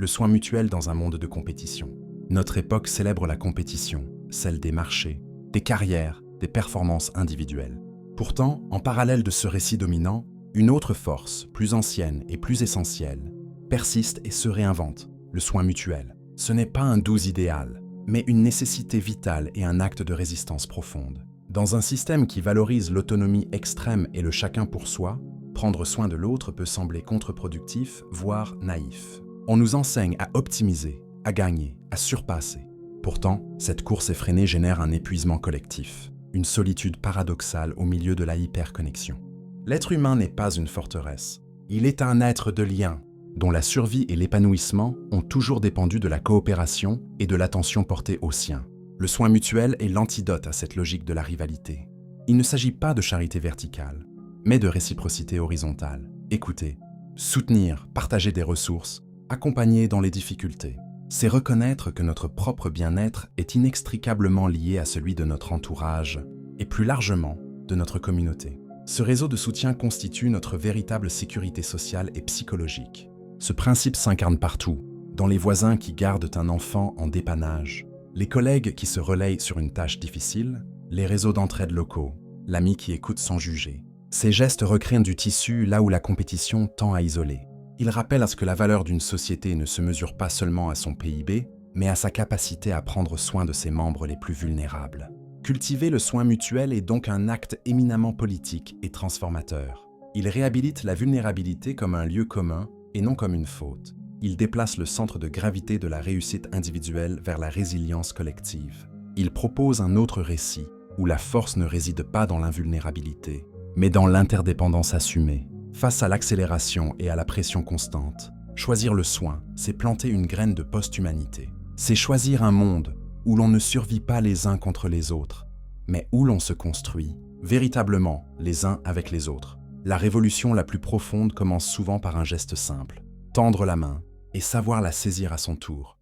le soin mutuel dans un monde de compétition. Notre époque célèbre la compétition, celle des marchés, des carrières, des performances individuelles. Pourtant, en parallèle de ce récit dominant, une autre force, plus ancienne et plus essentielle, persiste et se réinvente, le soin mutuel. Ce n'est pas un doux idéal, mais une nécessité vitale et un acte de résistance profonde. Dans un système qui valorise l'autonomie extrême et le chacun pour soi, prendre soin de l'autre peut sembler contre-productif, voire naïf. On nous enseigne à optimiser, à gagner, à surpasser. Pourtant, cette course effrénée génère un épuisement collectif, une solitude paradoxale au milieu de la hyperconnexion. L'être humain n'est pas une forteresse. Il est un être de lien, dont la survie et l'épanouissement ont toujours dépendu de la coopération et de l'attention portée aux siens. Le soin mutuel est l'antidote à cette logique de la rivalité. Il ne s'agit pas de charité verticale, mais de réciprocité horizontale. Écouter, soutenir, partager des ressources, accompagner dans les difficultés. C'est reconnaître que notre propre bien-être est inextricablement lié à celui de notre entourage et plus largement de notre communauté. Ce réseau de soutien constitue notre véritable sécurité sociale et psychologique. Ce principe s'incarne partout, dans les voisins qui gardent un enfant en dépannage, les collègues qui se relayent sur une tâche difficile, les réseaux d'entraide locaux, l'ami qui écoute sans juger. Ces gestes recréent du tissu là où la compétition tend à isoler. Ils rappellent à ce que la valeur d'une société ne se mesure pas seulement à son PIB, mais à sa capacité à prendre soin de ses membres les plus vulnérables. Cultiver le soin mutuel est donc un acte éminemment politique et transformateur. Il réhabilite la vulnérabilité comme un lieu commun et non comme une faute. Il déplace le centre de gravité de la réussite individuelle vers la résilience collective. Il propose un autre récit, où la force ne réside pas dans l'invulnérabilité, mais dans l'interdépendance assumée. Face à l'accélération et à la pression constante, choisir le soin, c'est planter une graine de post-humanité. C'est choisir un monde où l'on ne survit pas les uns contre les autres, mais où l'on se construit, véritablement, les uns avec les autres. La révolution la plus profonde commence souvent par un geste simple, tendre la main et savoir la saisir à son tour.